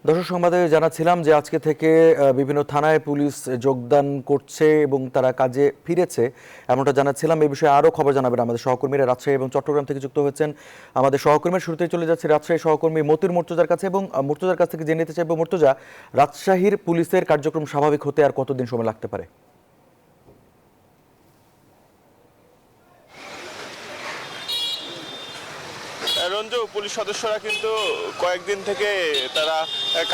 দর্শক সংবাদে জানাচ্ছিলাম যে আজকে থেকে বিভিন্ন থানায় পুলিশ যোগদান করছে এবং তারা কাজে ফিরেছে, এমনটা জানাচ্ছিলাম। এই বিষয়ে আরও খবর জানাবেন আমাদের সহকর্মীরা রাজশাহী এবং চট্টগ্রাম থেকে যুক্ত হয়েছেন। আমাদের সহকর্মীর শুরুতেই চলে যাচ্ছে রাজশাহী সহকর্মী মতির মুর্তজার কাছে, এবং মুর্তজার কাছ থেকে জেনে নিতে চাইব, মুর্তজা, রাজশাহীর পুলিশের কার্যক্রম স্বাভাবিক হতে আর কতদিন সময় লাগতে পারে? রঞ্জু, পুলিশ সদস্যরা কিন্তু কয়েকদিন থেকে তারা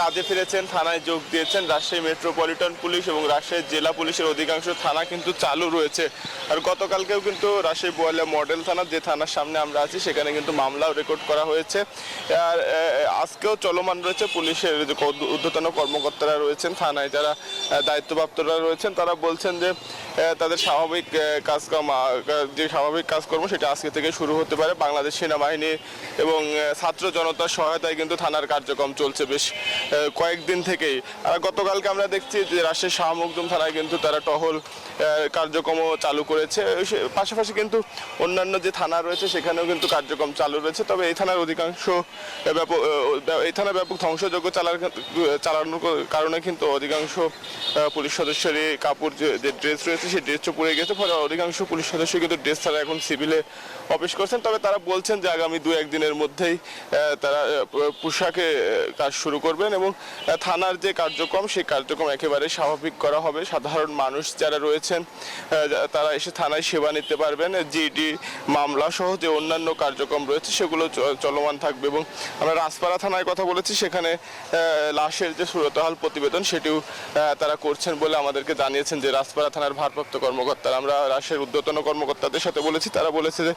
কাজে ফিরেছেন, থানায় যোগ দিয়েছেন। রাজশাহী মেট্রোপলিটন পুলিশ এবং রাজশাহী জেলা পুলিশের অধিকাংশ থানা কিন্তু চালু রয়েছে। আর গতকালকেও কিন্তু রাজশাহী বোয়ালিয়া মডেল থানা, যে থানার সামনে আমরা আছি, সেখানে কিন্তু মামলাও রেকর্ড করা হয়েছে। আর আজকেও চলমান রয়েছে। পুলিশের যে ঊর্ধ্বতন কর্মকর্তারা রয়েছেন থানায়, যারা দায়িত্বপ্রাপ্তরা রয়েছেন, তারা বলছেন যে তাদের স্বাভাবিক কাজকর্ম সেটা আজকে থেকে শুরু হতে পারে। বাংলাদেশ সেনাবাহিনী এবং ছাত্র জনতার সহায়তায় কিন্তু থানার কার্যক্রম চলছে বেশ কয়েকদিন থেকেই। আর গতকালকে আমরা দেখছি যে রাজশাহী শাহ মখদুম থানায় কিন্তু তারা টহল কার্যক্রমও চালু করেছে। পাশাপাশি কিন্তু অন্যান্য যে থানা রয়েছে সেখানেও কিন্তু কার্যক্রম চালু রয়েছে। তবে এই থানার ব্যাপক ধ্বংসযজ্ঞ চালানোর কারণে কিন্তু অধিকাংশ পুলিশ সদস্যেরই কাপড় যে ড্রেস রয়েছে সেই ড্রেসও পড়ে গেছে। ফলে অধিকাংশ পুলিশ সদস্য কিন্তু ড্রেস ছাড়া এখন সিভিলে অফিস করছেন। তবে তারা বলছেন যে আগামী 2-1 দিনের মধ্যেই তারা পোশাকে কাজ শুরু করবেন এবং থানার যে কার্যক্রম সেই কার্যক্রম একেবারে স্বাভাবিক করা হবে। সাধারণ মানুষ যারা রয়েছেন তারা এসে থানায় সেবা নিতে পারবেন। জিডি মামলা সহ যে অন্যান্য কার্যক্রম রয়েছে সেগুলো চলমান থাকবে। এবং আমরা রাজপাড়া থানায় কথা বলেছি, সেখানে লাশের যে সুরতহাল প্রতিবেদন সেটিও তারা করছেন বলে আমাদেরকে জানিয়েছেন যে রাজপাড়া থানার ভারপ্রাপ্ত কর্মকর্তারা। আমরা রাজশাহীর ঊর্ধ্বতন কর্মকর্তাদের সাথে বলেছি, তারা বলেছে যে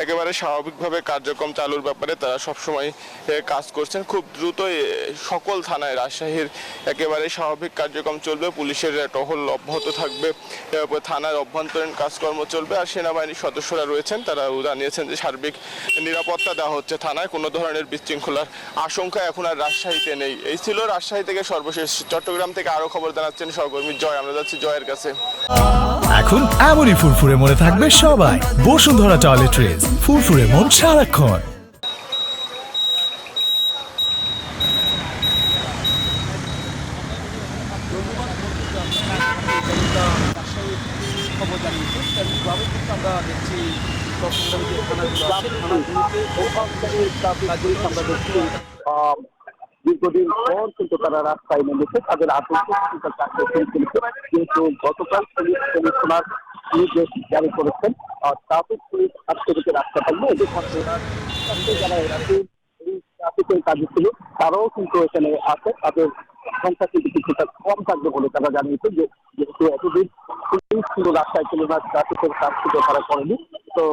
একেবারে স্বাভাবিকভাবে কার্যক্রম চালুর ব্যাপারে তারা সবসময় কাজ করছেন। খুব দ্রুতই সকল থানায় রাজশাহীর একেবারে স্বাভাবিক কার্যক্রম চলবে। পুলিশের টহল অব্যাহত থাকবে, থানার অভ্যন্তরীণ কাজকর্ম চলবে। আর সেনাবাহিনীর সদস্যরা রয়েছেন, তারা জানিয়েছেন যে সার্বিক নিরাপত্তা দেওয়া হচ্ছে। থানায় কোনো ধরনের বিশৃঙ্খলার আশঙ্কা এখন আর রাজশাহীতে নেই। এই ছিল রাজশাহী থেকে সর্বশেষ। চট্টগ্রাম থেকে আরো খবর জানাচ্ছেন সহকর্মী জয়। আমরা যাচ্ছি জয়ের কাছে। এখন এমনই ফুরফুরে মনে থাকবে সবাই। বসুন্ধরা টয়লেট্রিজ, ফুরফুরে মন সারাক্ষণ। আমরা দেখছি দীর্ঘদিন পর কিন্তু তারা রাস্তায় নেমেছে, তাদের আতঙ্ক কিন্তু গতকাল পুলিশ কমিশনার নির্দেশ জারি করেছেন ট্রাফিক পুলিশ আজকে থেকে রাস্তা থাকবে। এদের মধ্যে যারা ট্রাফিকের কাজে ছিল তারাও কিন্তু এখানে আছে, তাদের সংখ্যা কিন্তু কিছুটা কম থাকবে বলে তারা জানিয়েছে। যেহেতু এতদিন পুলিশ কিন্তু রাস্তায় ছিল না, ট্রাফিকের কাজ কিন্তু তারা করেনি। তো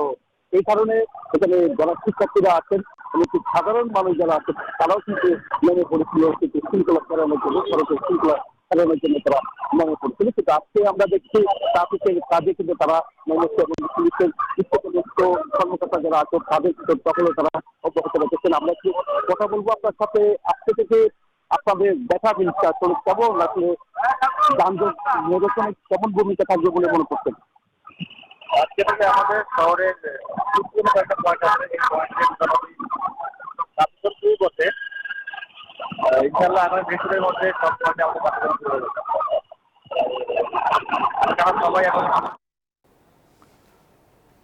এই কারণে এখানে যারা শিক্ষার্থীরা আছেন এবং সাধারণ মানুষ যারা আছেন তারাও কিন্তু নেমে পড়েছিল কিন্তু শৃঙ্খলা চালানোর জন্য, সড়কের শৃঙ্খলা চালানোর জন্য তারা নেমে পড়েছিল। কিন্তু আজকে আমরা দেখছি ট্রাফিকের কাজে কিন্তু তারা নেমেছে এবং পুলিশের উচ্চপদস্থ কর্মকর্তা যারা আছে তাদের কিন্তু তখনও তারা অব্যাহত রেখেছেন। আমরা কি কথা বলবো আপনার সাথে, আজকে থেকে আপনাদের দেখা জিনিসটা আসলে কেমন, আসলে যানজট নিরসনে কেমন ভূমিকা থাকবে বলে মনে করছেন? আজকে থেকে আমাদের শহরের একটা পয়েন্ট আছে, এই পয়েন্টে বসে ইনশাল্লাহ আমার বৃষ্টির মধ্যে সব পয়েন্টে আমাদের কাজ শুরু হয়ে যাবে, কারণ সবাই এখন